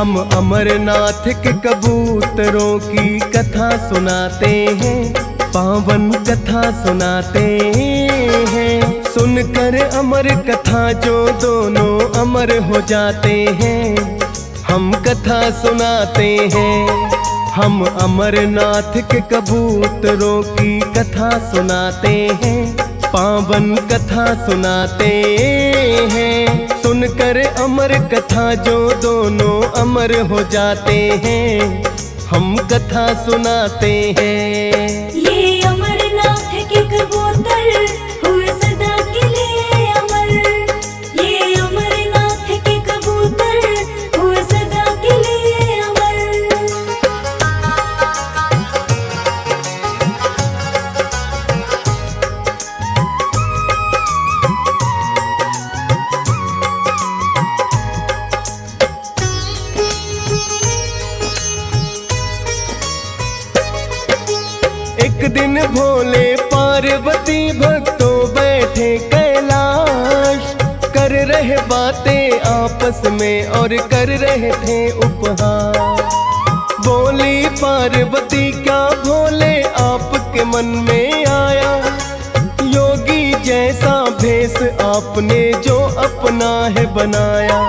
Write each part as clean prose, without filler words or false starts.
हम अमरनाथ के कबूतरों की कथा सुनाते हैं, पावन कथा सुनाते हैं। सुनकर अमर कथा जो दोनों अमर हो जाते हैं, हम कथा सुनाते हैं। हम अमरनाथ के कबूतरों की कथा सुनाते हैं, पावन कथा सुनाते हैं। सुनकर अमर कथा जो दोनों अमर हो जाते हैं, हम कथा सुनाते हैं। ये अमरनाथ के कबूतर हुए सदा के लिए अमर। ये अमरनाथ के कबूतर हुए सदा के लिए अमर। एक दिन भोले पार्वती भक्तों बैठे कैलाश, कर रहे बातें आपस में और कर रहे थे उपहास। बोली पार्वती क्या भोले आपके मन में आया, योगी जैसा भेष आपने जो अपना है बनाया।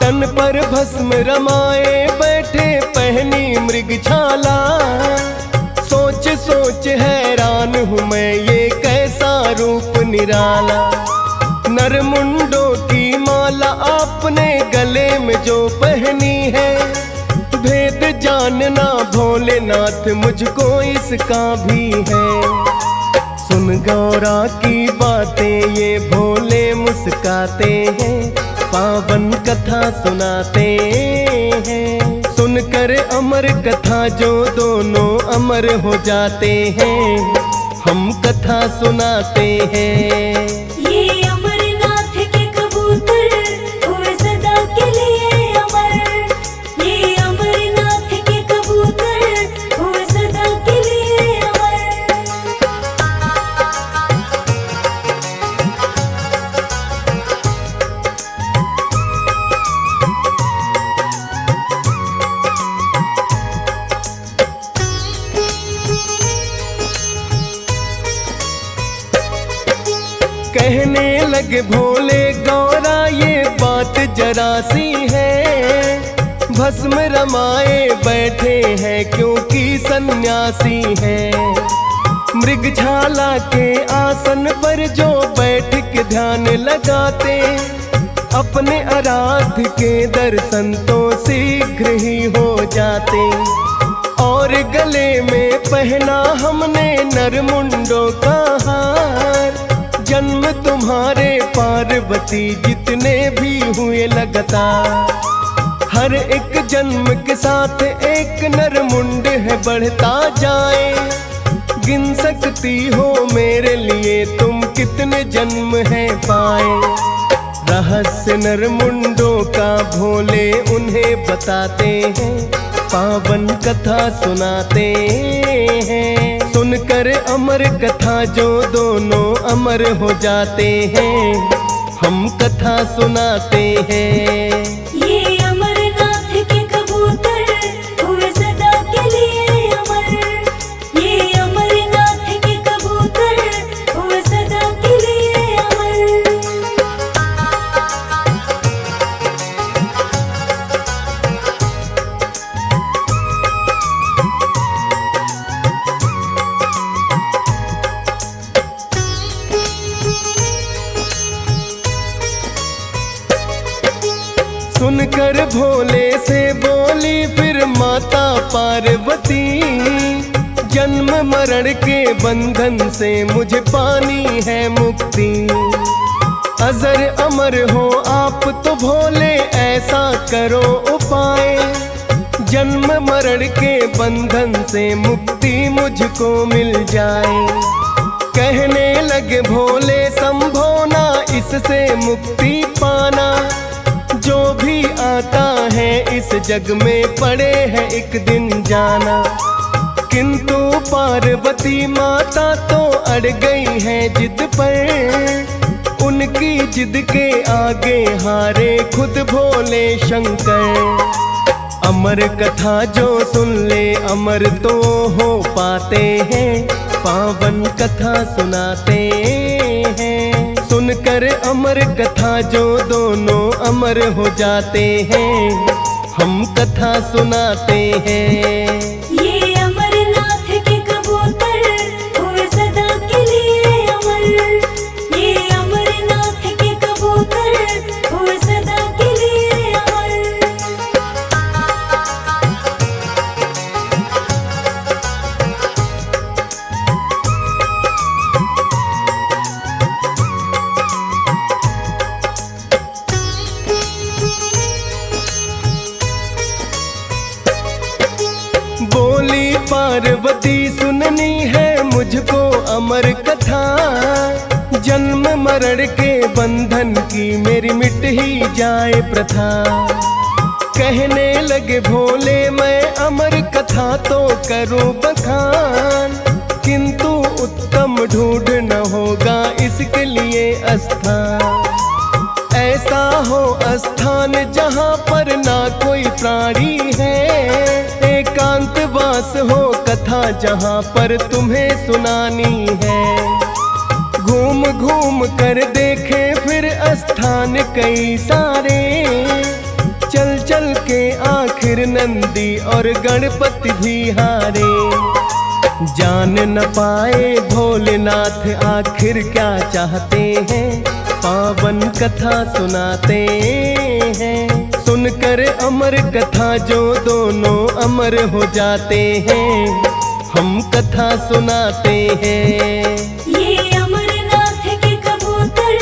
तन पर भस्म रमाए बैठे पहनी मृग छाला, सोच सोच हैरान हूँ मैं ये कैसा रूप निराला। नरमुंडों की माला आपने गले में जो पहनी है, भेद जानना भोलेनाथ मुझको इसका भी है। सुन गौरा की बातें ये भोले मुस्काते हैं, पावन कथा सुनाते हैं। सुनकर अमर कथा जो दोनों अमर हो जाते हैं, हम कथा सुनाते हैं। ये अमरनाथ के कबूतर हुए सदा के लिए अमर। ये अमरनाथ के कबूतर हुए सदा के लिए अमर। कहने लगे भोले गौरा ये बात जरा सी है, भस्म रमाए बैठे हैं क्योंकि सन्यासी हैं। मृगछाला के आसन पर जो बैठ के ध्यान लगाते, अपने आराध्य के दर्शन तो शीघ्र ही हो जाते। और गले में पहना हमने नरमुंडों का हार, जन्म तुम्हारे पार्वती जितने भी हुए लगातार। हर एक जन्म के साथ एक नरमुंड है बढ़ता जाए, गिन सकती हो मेरे लिए तुम कितने जन्म हैं पाए। रहस्य नरमुंडों का भोले उन्हें बताते हैं, पावन कथा सुनाते हैं। सुनकर अमर कथा जो दोनों अमर हो जाते हैं, हम कथा सुनाते हैं। ये अमरनाथ के कबूतर हुए सदा के लिए अमर। ये अमरनाथ के कबूतर हुए सदा के लिए अमर। सुनकर भोले से बोली फिर माता पार्वती, जन्म मरण के बंधन से मुझे पानी है मुक्ति। अजर अमर हो आप तो भोले ऐसा करो उपाय, जन्म मरण के बंधन से मुक्ति मुझको मिल जाए। कहने लगे भोले संभो ना इससे मुक्ति पाना, जो भी आता है इस जग में पड़े है एक दिन जाना। किंतु पार्वती माता तो अड़ गई है जिद पर, उन उनकी जिद के आगे हारे खुद भोले शंकर। अमर कथा जो सुन ले अमर तो हो पाते हैं, पावन कथा सुनाते हैं। सुनकर अमर कथा जो दोनों अमर हो जाते हैं, हम कथा सुनाते हैं। ये अमरनाथ के कबूतर हुए सदा के लिए अमर। ये अमरनाथ के कबूतर हुए सदा के लिए अमर। बोली पार्वती सुननी है मुझको अमर कथा, जन्म मरण के बंधन की मेरी मिट ही जाए प्रथा। कहने लगे भोले मैं अमर कथा तो करूं बखान, किंतु उत्तम ढूंढ न होगा इसके लिए स्थान। ऐसा हो स्थान जहाँ पर ना कोई प्राणी है, एकांत वास हो कथा जहाँ पर तुम्हें सुनानी है। घूम घूम कर देखे फिर स्थान कई सारे, चल चल के आखिर नंदी और गणपति भी हारे। जान न पाए भोलेनाथ आखिर क्या चाहते हैं, पावन कथा सुनाते हैं। सुनकर अमर कथा जो दोनों अमर हो जाते हैं, हम कथा सुनाते हैं। ये अमरनाथ के कबूतर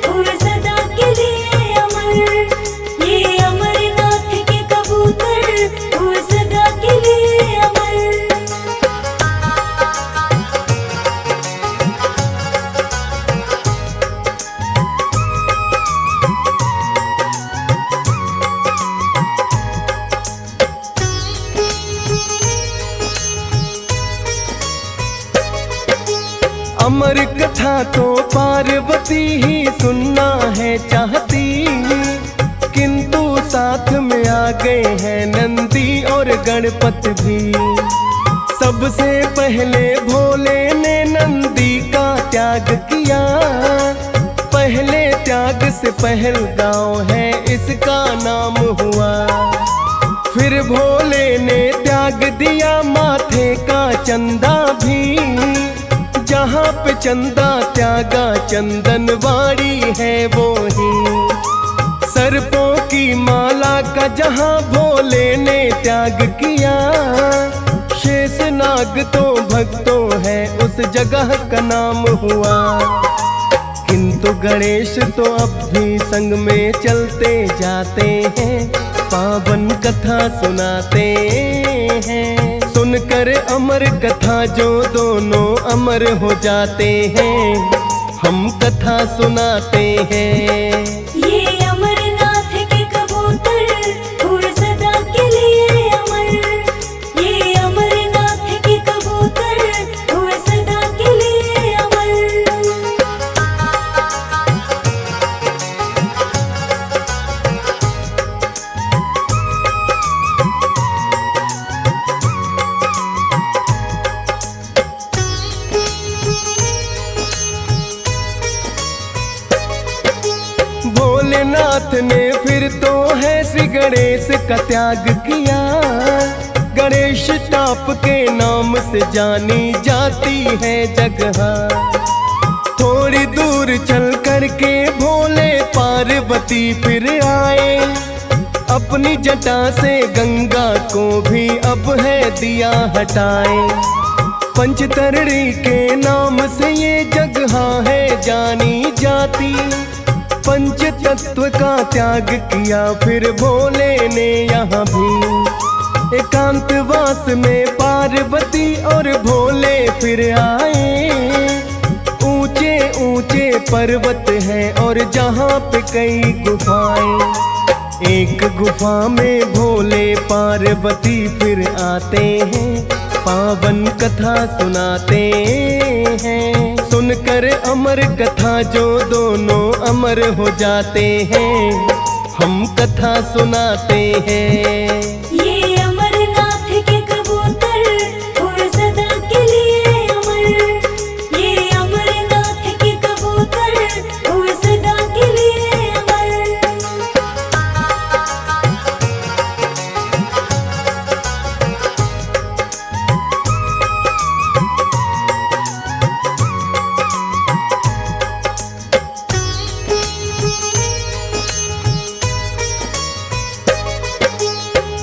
हुए सदा के लिए अमर। ये अमरनाथ के कबूतर हुए सदा के लिए अमर। अमर कथा तो पार्वती ही सुनना है चाहती, किंतु साथ में आ गए हैं नंदी और गणपति भी। सबसे पहले भोले ने नंदी का त्याग किया, पहले त्याग से पहलगांव है इसका नाम हुआ। फिर भोले ने त्याग दिया माथे का चंदा भी, जहाँ पे चंदा त्यागा चंदनवाड़ी है वो ही। सर्पों की माला का जहाँ भोले ने त्याग किया, शेष नाग तो भक्तों है उस जगह का नाम हुआ। किंतु गणेश तो अब भी संग में चलते जाते हैं, पावन कथा सुनाते हैं। सुनकर अमर कथा जो दोनों अमर हो जाते हैं, हम कथा सुनाते हैं। ये अमरनाथ के कबूतर हुए सदा के लिए अमर। ये अमरनाथ के कबूतर हुए सदा के लिए अमर। भोलेनाथ ने फिर तो है श्री गणेश का त्याग किया। गणेश टाप के नाम से जानी जाती है जगह। थोड़ी दूर चल करके भोले पार्वती फिर आए, अपनी जटा से गंगा को भी अब है दिया हटाए। पंचतरणी के नाम से ये जगह है जानी जाती, पंच तत्व का त्याग किया फिर भोले ने यहाँ भी। एकांतवास में पार्वती और भोले फिर आए। ऊंचे ऊंचे पर्वत हैं और जहाँ पे कई गुफाएं। एक गुफा में भोले पार्वती फिर आते हैं, पावन कथा सुनाते हैं। सुनकर अमर कथा जो दोनों अमर हो जाते हैं, हम कथा सुनाते हैं। ये अमरनाथ के कबूतर हुए सदा के लिए अमर। ये अमरनाथ के कबूतर हुए सदा के लिए अमर।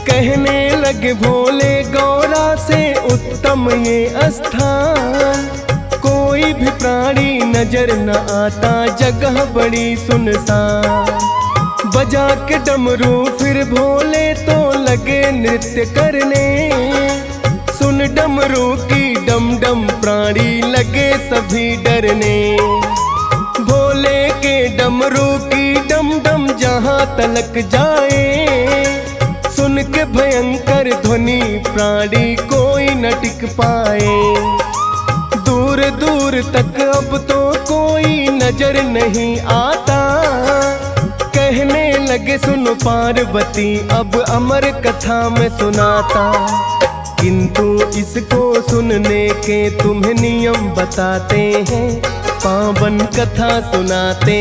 कहने लगे भोले गौरा से उत्तम ये स्थान, कोई भी प्राणी नजर न आता, जगह बड़ी सुनसान। बजा के डमरू फिर भोले तो लगे नृत्य करने, सुन डमरू की डम डम प्राणी लगे सभी डरने। भोले के डमरू की डम डम जहाँ तलक जाए, सुन के भयंकर ध्वनि प्राणी कोई न टिक पाए। दूर दूर तक अब तो कोई नजर नहीं आता, कहने लगे सुनो पार्वती अब अमर कथा में सुनाता। किंतु इसको सुनने के तुम्हें नियम बताते हैं, पावन कथा सुनाते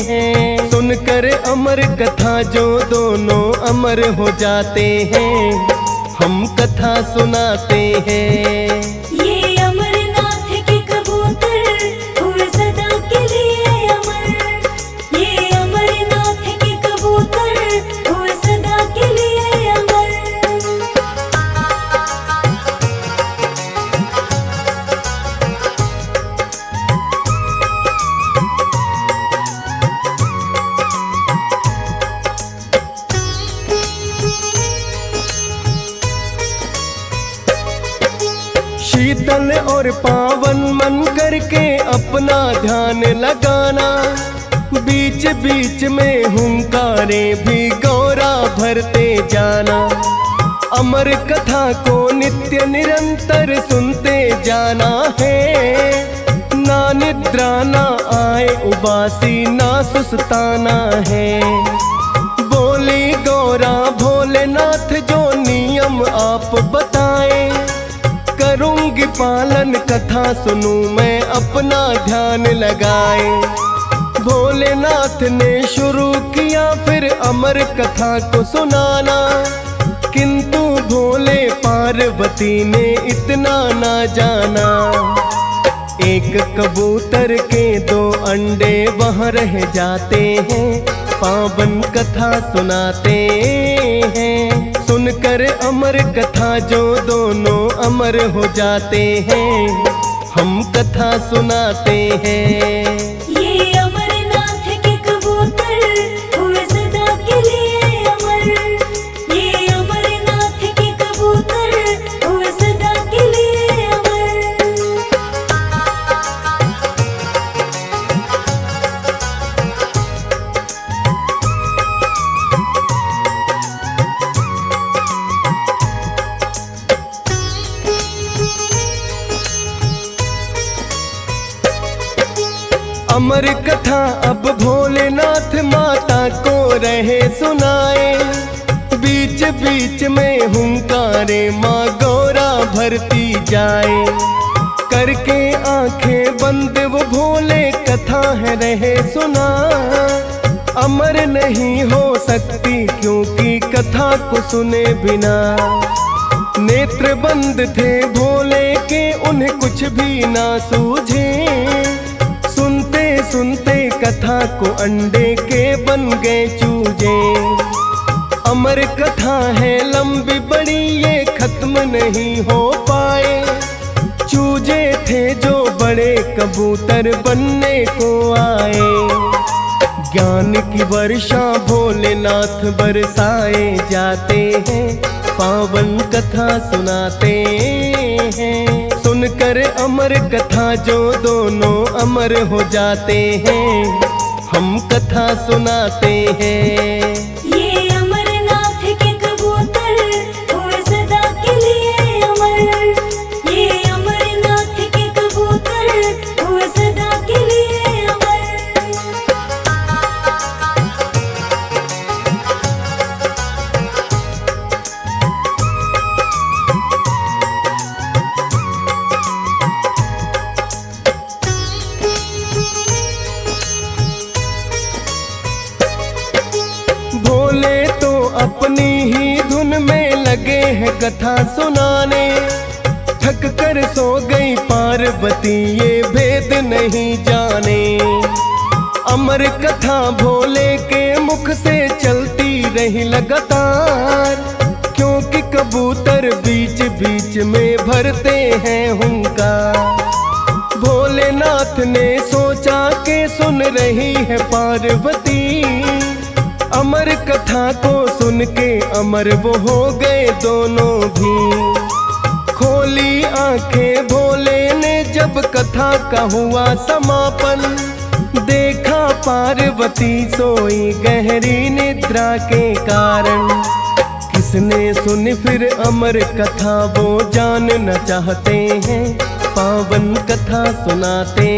हैं। सुनकर अमर कथा जो दोनों अमर हो जाते हैं, हम कथा सुनाते हैं। ये अमरनाथ के कबूतर हुए सदा के लिए अमर। ये अमरनाथ के कबूतर हुए सदा के लिए अमर। शीतल और पावन मन करके अपना ध्यान लगाना, बीच बीच में हुंकारे भी गौरा भरते जाना। अमर कथा को नित्य निरंतर सुनते जाना है, ना निद्रा ना आए उबासी ना सुस्ताना है। बोली गौरा भोलेनाथ जो नियम आप बताए, करूंगी पालन कथा सुनूं मैं अपना ध्यान लगाए। भोलेनाथ ने शुरू किया फिर अमर कथा को सुनाना, किंतु भोले पार्वती ने इतना ना जाना। एक कबूतर के 2 अंडे वहाँ रह जाते हैं, पावन कथा सुनाते हैं। सुनकर अमर कथा जो दोनों अमर हो जाते हैं, हम कथा सुनाते हैं। ये अमरनाथ के कबूतर हुए सदा के लिए अमर। ये अमरनाथ के कबूतर हुए सदा के लिए अमर। अमर कथा अब भोलेनाथ माता को रहे सुनाए, बीच बीच में हुंकारे माँ गौरा भरती जाए। करके आंखें बंद वो भोले कथा है रहे सुना, अमर नहीं हो सकती क्योंकि कथा को सुने बिना। नेत्र बंद थे भोले के उन्हें कुछ भी ना सूझे, सुनते सुनते कथा को अंडे के बन गए चूजे। अमर कथा है लंबी बड़ी ये खत्म नहीं हो पाए, चूजे थे जो बड़े कबूतर बनने को आए। ज्ञान की वर्षा भोलेनाथ बरसाए जाते हैं, पावन कथा सुनाते हैं। सुनकर अमर कथा जो दोनों अमर हो जाते हैं, हम कथा सुनाते हैं। ये अमरनाथ के कबूतर हुए सदा के लिए अमर। ये अमरनाथ के कबूतर भोले तो अपनी ही धुन में लगे हैं कथा सुनाने। थक कर सो गई पार्वती ये भेद नहीं जाने। अमर कथा भोले के मुख से चलती रही लगातार, क्योंकि कबूतर बीच बीच में भरते हैं हुंकार। भोलेनाथ ने सोचा के सुन रही है पार्वती, अमर कथा को सुन के अमर वो हो गए दोनों भी। खोली आंखें भोले ने जब कथा का हुआ समापन, देखा पार्वती सोई गहरी निद्रा के कारण। किसने सुनी फिर अमर कथा वो जानना चाहते हैं, पावन कथा सुनाते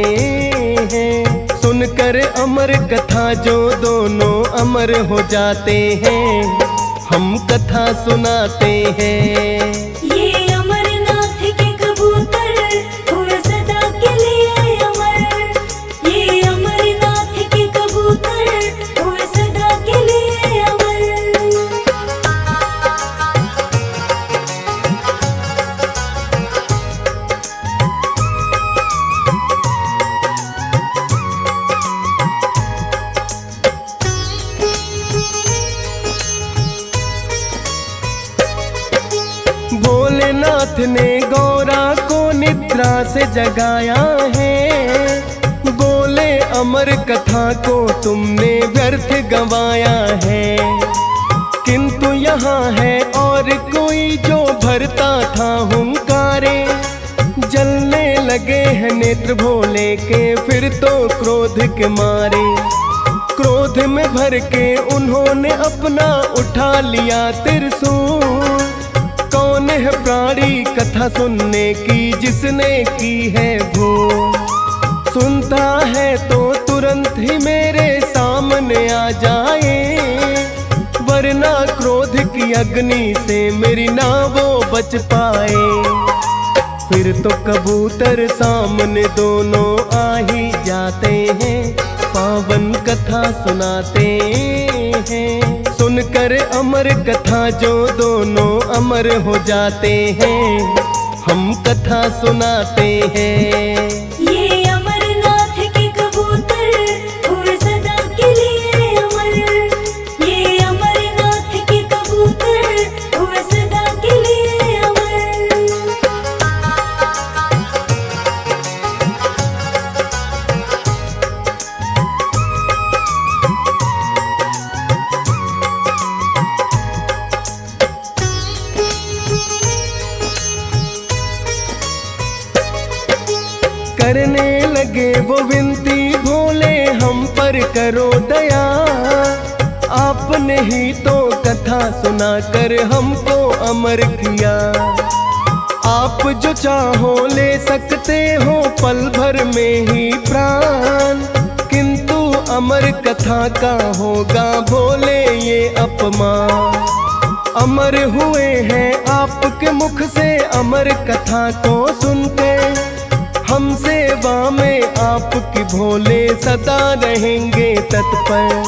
हैं। सुनकर अमर कथा जो दोनों अमर हो जाते हैं, हम कथा सुनाते हैं। ये अमरनाथ के कबूतर हुए सदा के लिए अमर। ये अमरनाथ के कबूतर हुए सदा के लिए अमर। भोलेनाथ ने गौरा को निद्रा से जगाया है। बोले अमर कथा को तुमने व्यर्थ गंवाया है, किंतु यहाँ है और कोई जो भरता था हुंकारे। जलने लगे हैं नेत्र भोले के फिर तो क्रोध के मारे। क्रोध में भर के उन्होंने अपना उठा लिया त्रिशूल। कौन है प्राणी कथा सुनने की जिसने की है भूल। सुनता है तो तुरंत ही मेरे सामने आ जाए, वरना क्रोध की अग्नि से मेरी ना वो बच पाए। फिर तो कबूतर सामने दोनों आ ही जाते हैं, पावन कथा सुनाते हैं। सुनकर अमर कथा जो दोनों अमर हो जाते हैं, हम कथा सुनाते हैं। ये अमरनाथ के कबूतर हुए सदा के लिए अमर। ये अमरनाथ के कबूतर हुए सदा के लिए अमर। करने लगे वो विनती भोले हम पर करो दया। आपने ही तो कथा सुनाकर हमको अमर किया। आप जो चाहो ले सकते हो पल भर में ही प्राण, किंतु अमर कथा का होगा भोले ये अपमान। अमर हुए हैं आपके मुख से अमर कथा को सुनते, हम सेवा में आपकी भोले सदा रहेंगे तत्पर।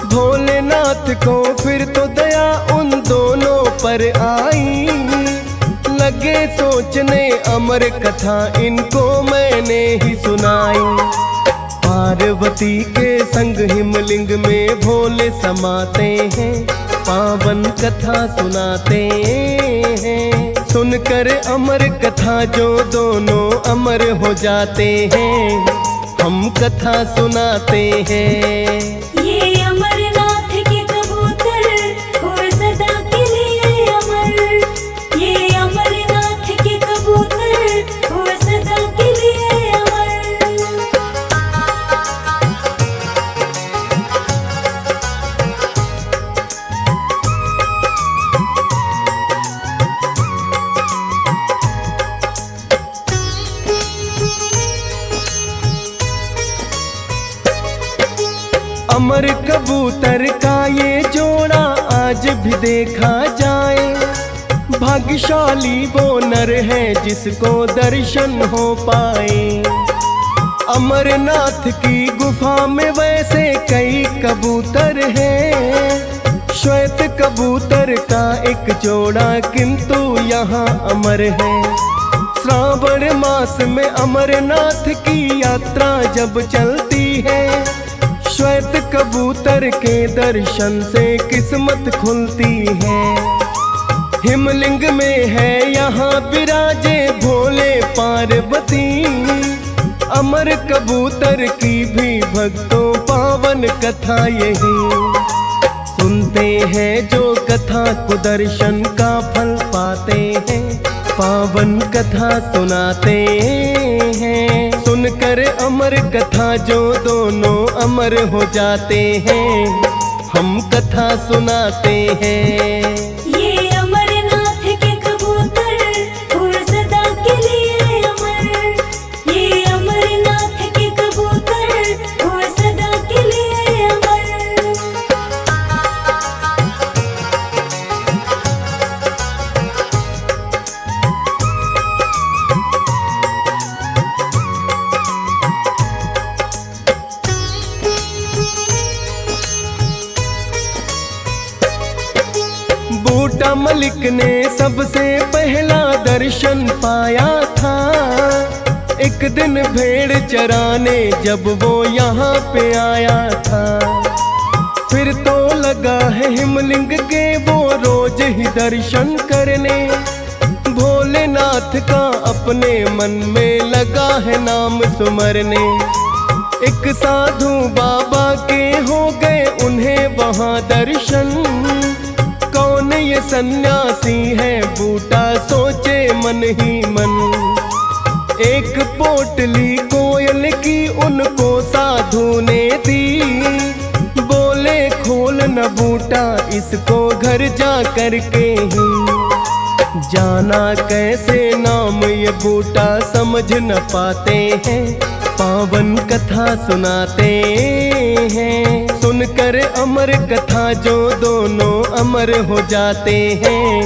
भोलेनाथ को फिर तो दया उन दोनों पर आई, लगे सोचने अमर कथा इनको मैंने ही सुनाई। पार्वती के संग हिमलिंग में भोले समाते हैं, पावन कथा सुनाते हैं। सुनकर अमर कथा जो दोनों अमर हो जाते हैं, हम कथा सुनाते हैं। ये अमरनाथ के कबूतर हुए सदा के लिए अमर। ये अमरनाथ के कबूतर हुए सदा के लिए अमर। अमर कबूतर का ये जोड़ा आज भी देखा जाए। भाग्यशाली वो नर है जिसको दर्शन हो पाए। अमरनाथ की गुफा में वैसे कई कबूतर हैं, किंतु यहाँ अमर है। श्रावण मास में अमरनाथ की यात्रा जब चलती है, श्वेत कबूतर के दर्शन से किस्मत खुलती है। हिमलिंग में है यहाँ विराजे भोले पार्वती, अमर कबूतर की भी भक्तों पावन कथा यही। सुनते हैं जो कथा को दर्शन का फल पाते हैं, पावन कथा सुनाते हैं। सुनकर अमर कथा जो दोनों अमर हो जाते हैं, हम कथा सुनाते हैं। ये अमरनाथ के कबूतर हुए सदा के लिए अमर। ये अमरनाथ के कबूतर हुए सदा के लिए अमर। बूटा मलिक ने सबसे पहला दर्शन पाया था, एक दिन भेड़ चराने जब वो यहाँ पे आया था। फिर तो लगा है हिमलिंग के वो रोज ही दर्शन करने, भोलेनाथ का अपने मन में लगा है नाम सुमरने। एक साधु बाबा के हो गए उन्हें वहाँ दर्शन, कौन ये सन्यासी है बूटा सोचे मन ही मन। एक पोटली कोयल की उनको साधु ने दी, बोले खोल न बूटा इसको घर जा कर के ही। जाना कैसे नाम ये बूटा समझ न पाते हैं, पावन कथा सुनाते हैं। सुनकर अमर कथा जो दोनों अमर हो जाते हैं,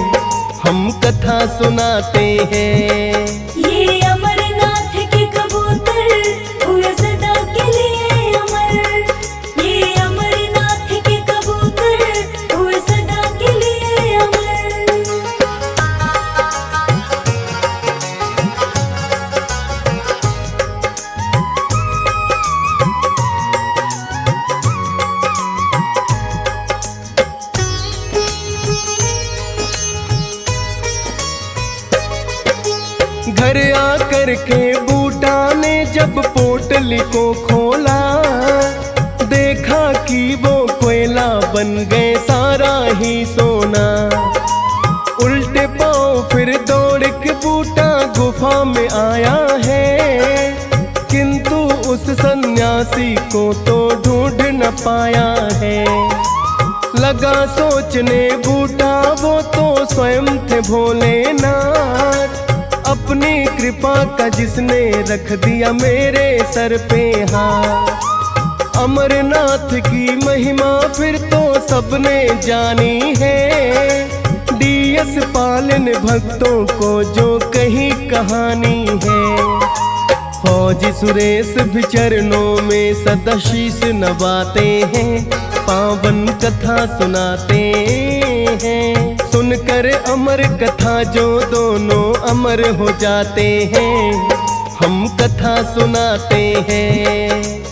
हम कथा सुनाते हैं। ये अमरनाथ के कबूतर हुए सदा के लिए अमर। ये अमरनाथ के कबूतर हुए सदा के लिए अमर। घर आकर के बूटा ने जब पोटली को खोला, देखा कि वो कोयला बन गए सारा ही सोना। उल्टे पांव फिर दौड़ के बूटा गुफा में आया है, किंतु उस सन्यासी को तो ढूंढ न पाया है। लगा सोचने बूटा वो तो स्वयं थे भोलेनाथ, अपनी कृपा का जिसने रख दिया मेरे सर पे हाथ। अमरनाथ की महिमा फिर तो सबने जानी है, डीएस पालन भक्तों को जो कही कहानी है। फौजी सुरेश भी चरणों में सदा शीश नवाते हैं, पावन कथा सुनाते हैं। सुनकर अमर कथा जो दोनों अमर हो जाते हैं, हम कथा सुनाते हैं।